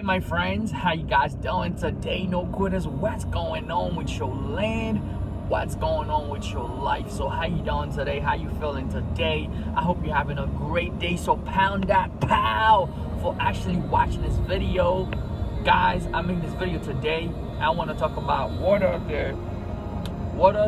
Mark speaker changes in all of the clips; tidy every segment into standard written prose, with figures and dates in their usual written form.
Speaker 1: My friends, how you guys doing today? No quitters. What's going on with your land? What's going on with your life? So how you doing today? How you feeling today? I hope you're having a great day. So pound that pow for actually watching this video. Guys, I'm making this video today. I want to talk about what are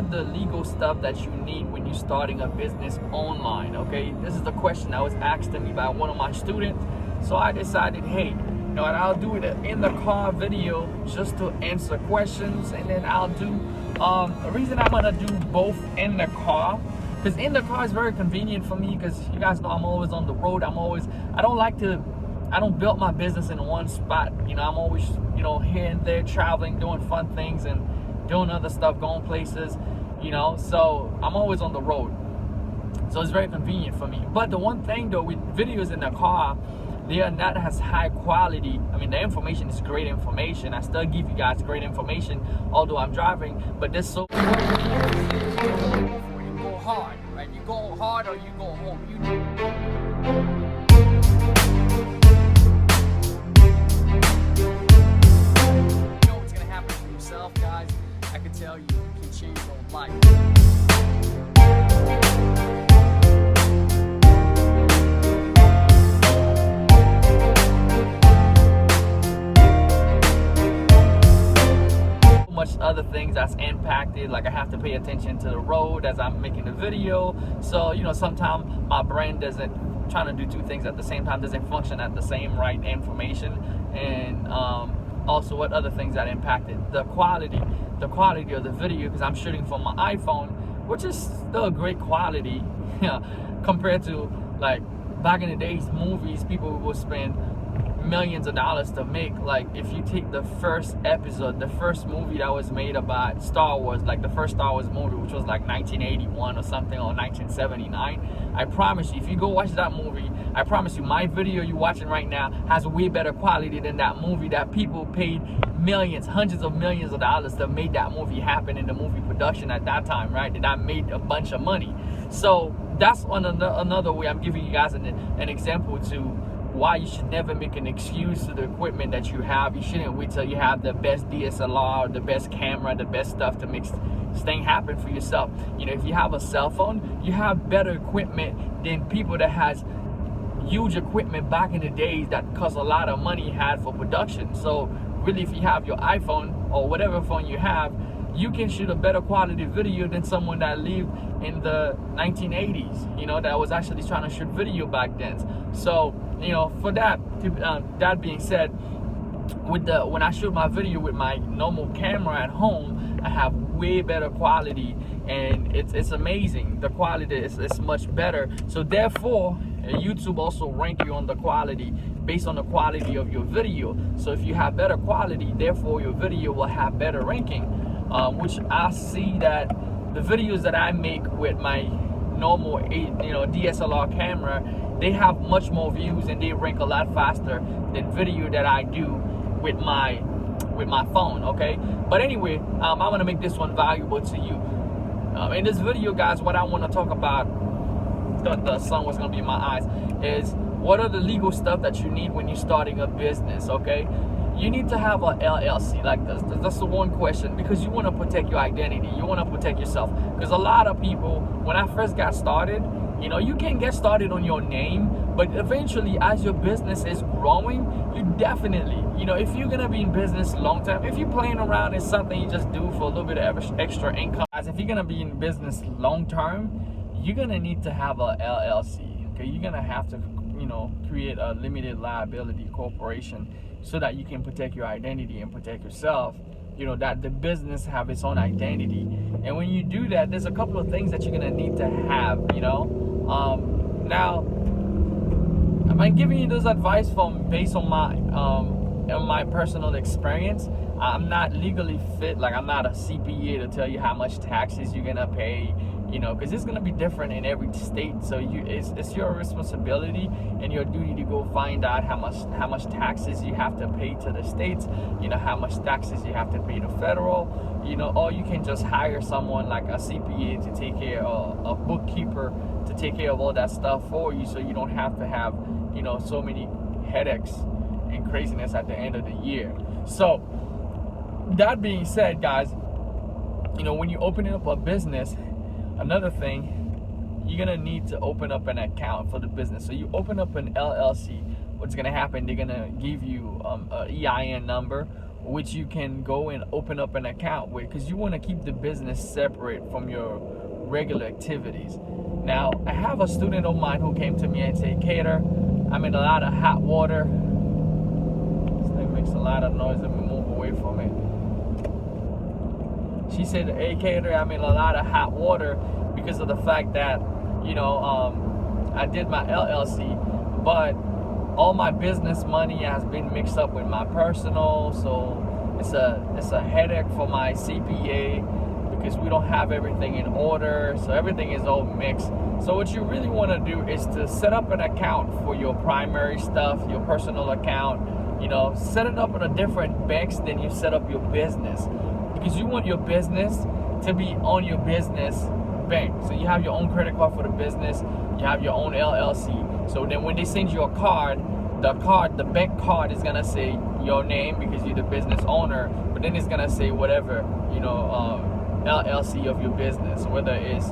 Speaker 1: the legal stuff that you need when you're starting a business online. Okay, this is the question that was asked to me by one of my students. So I decided, hey, you know what, I'll do it in the car video just to answer questions, and then I'll do the reason I'm gonna do both in the car, because in the car is very convenient for me, because you guys know I'm always on the road. I don't build my business in one spot. You know, I'm always, you know, here and there traveling, doing fun things and doing other stuff, going places, you know, so I'm always on the road. So it's very convenient for me. But the one thing though, with videos in the car, they are not as high quality. I mean, the information is great information. I still give you guys great information, although I'm driving, but this so you go hard, right? You go hard or you go home. You know what's gonna happen for yourself, guys. I can tell you, it can change your life. Much other things that's impacted, like I have to pay attention to the road as I'm making the video. So, you know, sometimes my brain doesn't, trying to do two things at the same time doesn't function at the same right information. And also what other things that impacted the quality of the video, because I'm shooting from my iPhone, which is still a great quality compared to like back in the days, movies people would spend millions of dollars to make. Like if you take the first episode, the first movie that was made about Star Wars, like the first Star Wars movie, which was like 1981 or something, or 1979, I promise you, if you go watch that movie, I promise you, my video you're watching right now has way better quality than that movie that people paid millions, hundreds of millions of dollars to make that movie happen in the movie production at that time, right? That made a bunch of money. So that's another way I'm giving you guys an example to why you should never make an excuse to the equipment that you have. You shouldn't wait till you have the best DSLR, the best camera, the best stuff to make this thing happen for yourself. You know, if you have a cell phone, you have better equipment than people that has huge equipment back in the days that cost a lot of money had for production. So really, if you have your iPhone or whatever phone you have, you can shoot a better quality video than someone that lived in the 1980s, you know, that was actually trying to shoot video back then. So, you know, for that being said, when I shoot my video with my normal camera at home, I have way better quality, and it's amazing. The quality is much better. So therefore, YouTube also rank you on the quality based on the quality of your video. So if you have better quality, therefore your video will have better ranking, which I see that the videos that I make with my normal DSLR camera, they have much more views and they rank a lot faster than video that I do with my phone. Okay, but anyway, I want to make this one valuable to you. In this video, guys, what I want to talk about, the sun was going to be in my eyes, is what are the legal stuff that you need when you're starting a business. Okay, you need to have a LLC. Like this. That's the one question, because you want to protect your identity. You want to protect yourself, because a lot of people, when I first got started, you know, you can get started on your name, but eventually as your business is growing, you definitely, you know, if you're gonna be in business long term, if you're playing around, it's something you just do for a little bit of extra income. As if you're gonna be in business long term, you're gonna need to have a LLC. Okay, you're gonna have to, you know, create a limited liability corporation so that you can protect your identity and protect yourself. You know, that the business have its own identity. And when you do that, there's a couple of things that you're gonna need to have, you know. Now, am I giving you this advice based on my personal experience? I'm not legally fit, like I'm not a CPA to tell you how much taxes you're gonna pay, you know, because it's gonna be different in every state. So it's your responsibility and your duty to go find out how much taxes you have to pay to the states, you know, how much taxes you have to pay to federal, you know, or you can just hire someone like a CPA to take care of, a bookkeeper to take care of all that stuff for you, so you don't have to have, you know, so many headaches and craziness at the end of the year. So that being said, guys, when you open up a business, another thing, you're gonna need to open up an account for the business. So you open up an LLC. What's gonna happen? They're gonna give you a EIN number, which you can go and open up an account with, because you want to keep the business separate from your regular activities. Now, I have a student of mine who came to me and said, Cater, I'm in a lot of hot water. This thing makes a lot of noise. Let me move away from it. She said, hey, Cater, I'm in a lot of hot water because of the fact that, I did my LLC, but all my business money has been mixed up with my personal, so it's a headache for my CPA because we don't have everything in order, so everything is all mixed. So what you really want to do is to set up an account for your primary stuff, your personal account, set it up in a different banks than you set up your business, because you want your business to be on your business bank. So you have your own credit card for the business, you have your own LLC. So then when they send you a card, the bank card is gonna say your name because you're the business owner, but then it's gonna say whatever, LLC of your business, whether it's,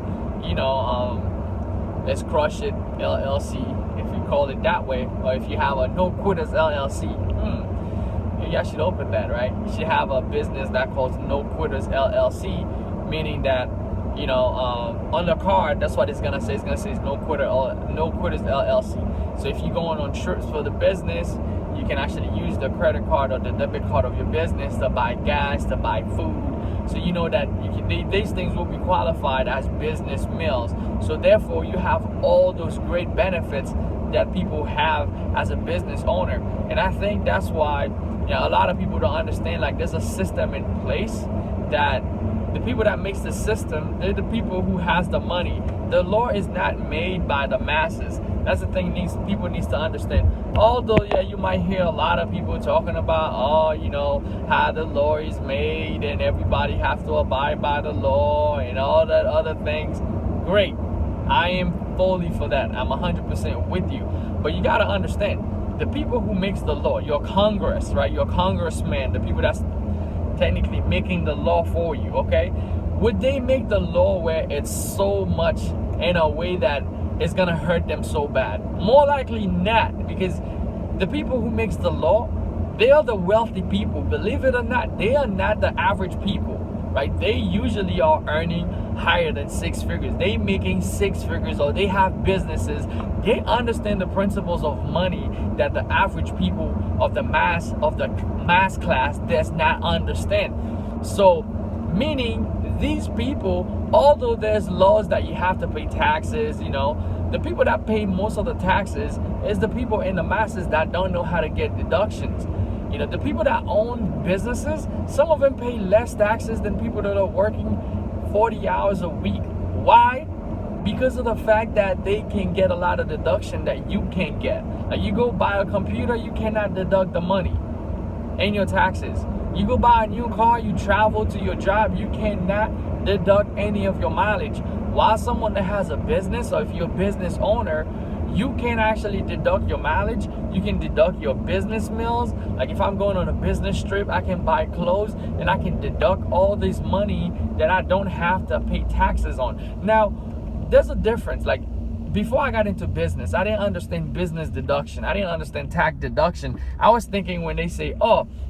Speaker 1: let's Crush It LLC, if you call it that way, or if you have a No Quitters LLC, maybe I should open that, right? You should have a business that calls No Quitters LLC, meaning that, on the card, that's what it's gonna say. It's gonna say No Quitters LLC. So if you're going on trips for the business, you can actually use the credit card or the debit card of your business to buy gas, to buy food. So you know that these things will be qualified as business meals. So therefore, you have all those great benefits that people have as a business owner. And I think that's why a lot of people don't understand, like, there's a system in place that the people that makes the system, they're the people who has the money. The law is not made by the masses. That's the thing people needs to understand. Although, you might hear a lot of people talking about, how the law is made and everybody have to abide by the law and all that other things. Great. I am fully for that. I'm 100% with you. But you got to understand, the people who makes the law, your Congress, right? Your congressman, the people that's technically making the law for you, okay? Would they make the law where it's so much in a way that it's gonna hurt them so bad? More likely not, because the people who makes the law, they are the wealthy people. Believe it or not, they are not the average people, right? They usually are earning higher than 6 figures. They making 6 figures, or they have businesses. They understand the principles of money that the average people of the mass class does not understand. So meaning these people, although there's laws that you have to pay taxes, the people that pay most of the taxes is the people in the masses that don't know how to get deductions. The people that own businesses, some of them pay less taxes than people that are working 40 hours a week. Why? Because of the fact that they can get a lot of deduction that you can't get. Like, you go buy a computer, you cannot deduct the money in your taxes. You go buy a new car, you travel to your job, you cannot deduct any of your mileage. While someone that has a business, or if you're a business owner, you can actually deduct your mileage. You can deduct your business meals. Like, if I'm going on a business trip, I can buy clothes and I can deduct all this money that I don't have to pay taxes on. Now, there's a difference. Like, before I got into business, I didn't understand business deduction. I didn't understand tax deduction. I was thinking, when they say,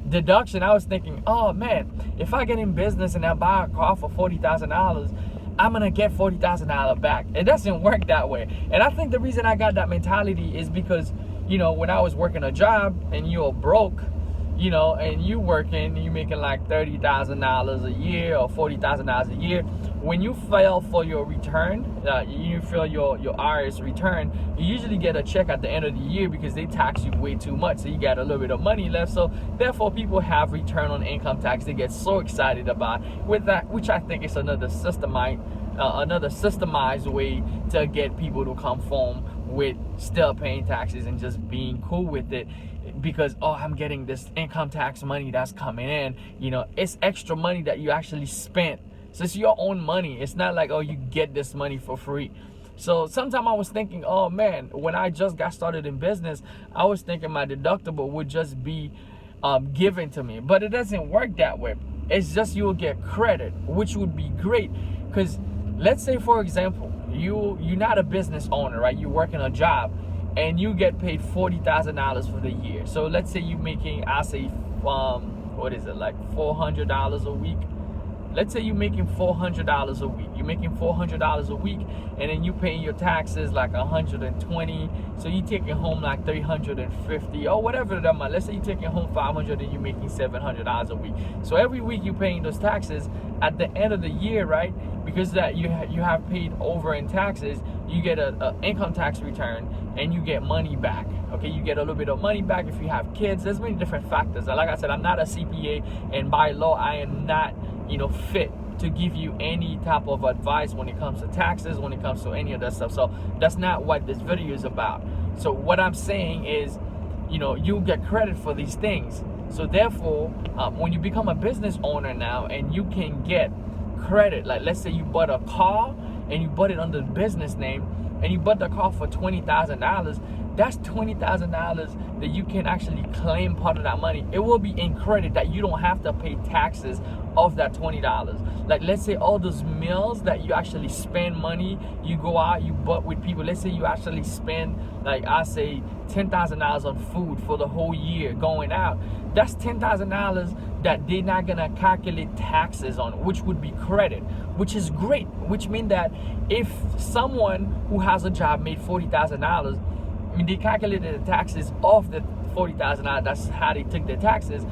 Speaker 1: deduction, I was thinking, man, if I get in business and I buy a car for $40,000, I'm gonna get $40,000 back. It doesn't work that way. And I think the reason I got that mentality is because, when I was working a job and you're broke, and you working, you making like $30,000 a year or $40,000 a year. When you file for your return, you file your IRS return, you usually get a check at the end of the year because they tax you way too much. So you got a little bit of money left. So therefore, people have return on income tax. They get so excited about with that, which I think is another systemized way to get people to conform with still paying taxes and just being cool with it. Because I'm getting this income tax money that's coming in, it's extra money that you actually spent. So it's your own money. It's not like, you get this money for free. So sometimes I was thinking, oh man, when I just got started in business, I was thinking my deductible would just be given to me, but it doesn't work that way. It's just you'll get credit, which would be great. Because let's say, for example, you're not a business owner, right? You're working a job and you get paid $40,000 for the year. So let's say you're making, I say, what is it, like $400 a week? Let's say you're making $400 a week. You're making $400 a week, and then you paying your taxes like 120. So you're taking home like 350 or whatever that amount. Let's say you're taking home 500 and you're making $700 a week. So every week you're paying those taxes. At the end of the year, right? Because that you have paid over in taxes, you get a income tax return and you get money back. Okay, you get a little bit of money back if you have kids. There's many different factors. Like I said, I'm not a CPA, and by law, I am not, fit to give you any type of advice when it comes to taxes, when it comes to any of that stuff. So that's not what this video is about. So what I'm saying is, you get credit for these things. So therefore, when you become a business owner now and you can get credit, like let's say you bought a car and you bought it under the business name and you bought the car for $20,000, that's $20,000 that you can actually claim part of that money. It will be in credit that you don't have to pay taxes of that $20. Like let's say all those meals that you actually spend money, you go out, you bought with people. Let's say you actually spend, like I say, $10,000 on food for the whole year going out. That's $10,000 that they're not gonna calculate taxes on, which would be credit, which is great. Which means that if someone who has a job made $40,000, they calculated the taxes off the $40,000. That's how they took their taxes.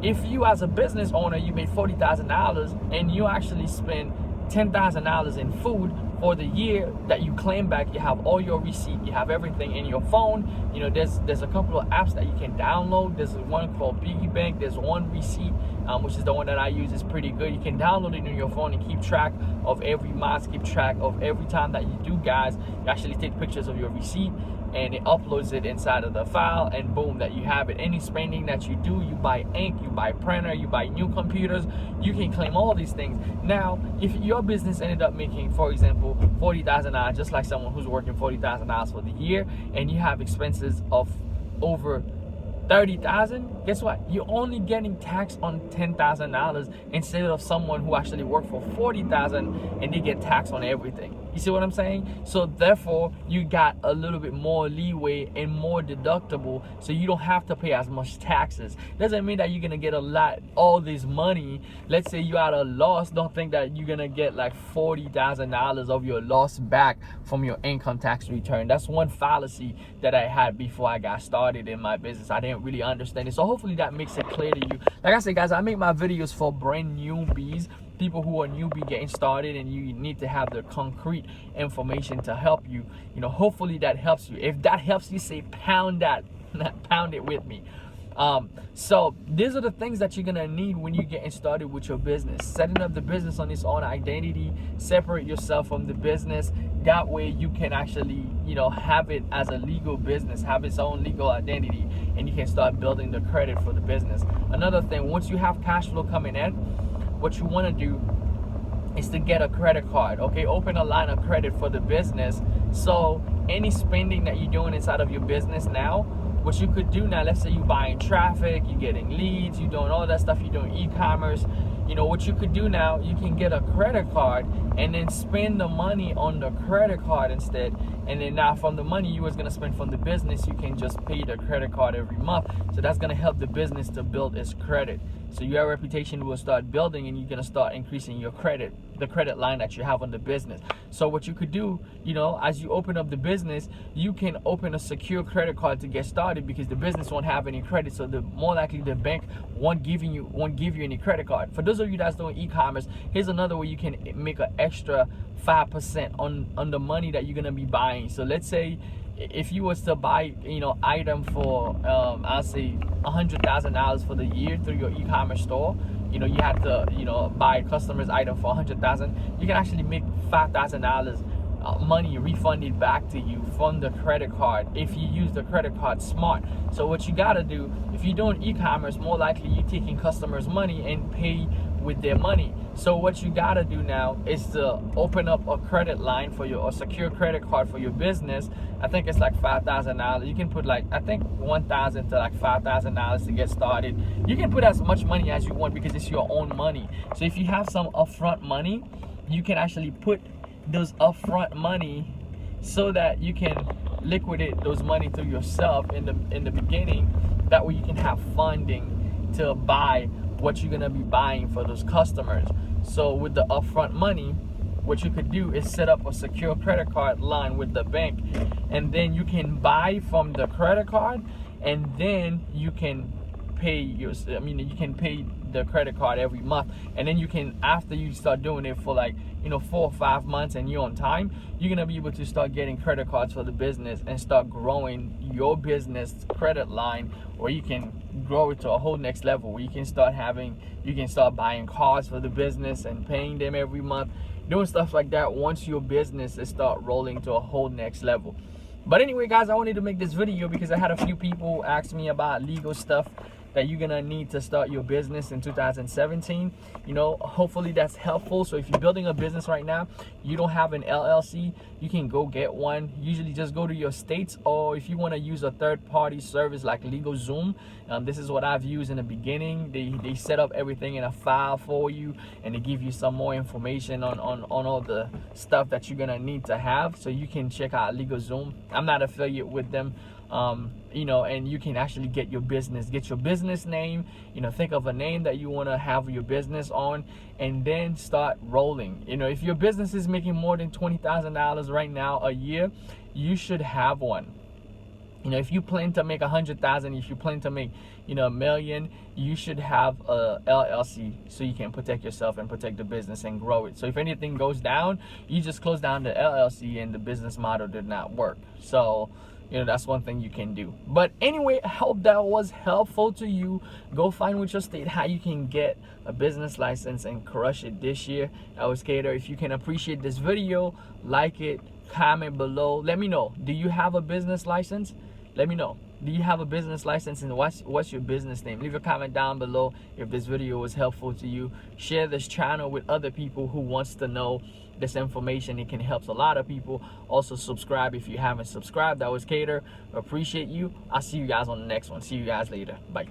Speaker 1: If you as a business owner, you made $40,000 and you actually spend $10,000 in food for the year that you claim back, you have all your receipt, you have everything in your phone. There's a couple of apps that you can download. There's one called Piggy Bank. There's One Receipt, which is the one that I use. It's pretty good. You can download it in your phone and keep track of every month, keep track of every time that you do, guys. You actually take pictures of your receipt and it uploads it inside of the file, and boom, that you have it. Any spending that you do, you buy ink, you buy printer, you buy new computers, you can claim all these things. Now, if your business ended up making, for example, $40,000, just like someone who's working $40,000 for the year, and you have expenses of over $30,000, guess what? You're only getting taxed on $10,000 instead of someone who actually worked for $40,000 and they get taxed on everything. You see what I'm saying? So therefore, you got a little bit more leeway and more deductible, so you don't have to pay as much taxes. Doesn't mean that you're gonna get all this money. Let's say you had a loss. Don't think that you're gonna get like $40,000 of your loss back from your income tax return. That's one fallacy that I had before I got started in my business. I didn't really understand it. So hopefully that makes it clear to you. Like I said, guys, I make my videos for brand newbies, people who are newbie getting started, and you need to have the concrete information to help you. Hopefully that helps you. If that helps you, say pound that, pound it with me. So these are the things that you're gonna need when you're getting started with your business. Setting up the business on its own identity, separate yourself from the business. That way you can actually, have it as a legal business, have its own legal identity, and you can start building the credit for the business. Another thing, once you have cash flow coming in, what you want to do is to get a credit card. Okay, open a line of credit for the business. So any spending that you're doing inside of your business now, what you could do now, let's say you're buying traffic, you're getting leads, you're doing all that stuff, you're doing e-commerce. What you could do now, you can get a credit card and then spend the money on the credit card instead. And then now from the money you was gonna spend from the business, you can just pay the credit card every month. So that's gonna help the business to build its credit. So your reputation will start building, and you're gonna start increasing your credit, the credit line that you have on the business. So what you could do, as you open up the business, you can open a secure credit card to get started, because the business won't have any credit. So the more likely the bank won't give you any credit card. For those of you that's doing e-commerce, here's another way you can make an extra 5% on the money that you're gonna be buying. So let's say if you was to buy item for I'll say $100,000 for the year through your e-commerce store, you have to buy a customer's item for $100,000, you can actually make $5,000 money refunded back to you from the credit card if you use the credit card smart. So what you gotta do, if you're doing e-commerce, more likely you're taking customers' money and pay with their money. So what you gotta do now is to open up a credit line for your, a secure credit card for your business. I think it's like $5,000. You can put like, I think $1,000 to like $5,000 to get started. You can put as much money as you want because it's your own money. So if you have some upfront money, you can actually put those upfront money so that you can liquidate those money to yourself in the beginning. That way you can have funding to buy what you're gonna be buying for those customers. So with the upfront money, what you could do is set up a secure credit card line with the bank, and then you can buy from the credit card, and then you can pay you can pay the credit card every month, and then you can, after you start doing it for like 4 or 5 months and you're on time, you're gonna be able to start getting credit cards for the business and start growing your business credit line, or you can grow it to a whole next level where you can start buying cars for the business and paying them every month, doing stuff like that once your business is start rolling to a whole next level. But anyway, guys, I wanted to make this video because I had a few people ask me about legal stuff that you're gonna need to start your business in 2017. Hopefully that's helpful. So if you're building a business right now, you don't have an LLC, you can go get one. Usually just go to your states, or if you want to use a third-party service like LegalZoom, this is what I've used in the beginning. They set up everything in a file for you, and they give you some more information on all the stuff that you're gonna need to have, so you can check out LegalZoom. I'm not affiliate with them. And you can actually get your business name, think of a name that you want to have your business on, and then start rolling. If your business is making more than $20,000 right now a year, you should have one. If you plan to make 100,000, if you plan to make, $1 million, you should have a LLC so you can protect yourself and protect the business and grow it. So if anything goes down, you just close down the LLC and the business model did not work. So that's one thing you can do. But anyway, I hope that was helpful to you. Go find with your state how you can get a business license and crush it this year. I was Cater. If you can appreciate this video, like it, comment below. Let me know. Do you have a business license? Let me know. Do you have a business license, and what's your business name? Leave a comment down below if this video was helpful to you. Share this channel with other people who wants to know this information. It can help a lot of people. Also subscribe if you haven't subscribed. That was Cater. Appreciate you. I'll see you guys on the next one. See you guys later. Bye.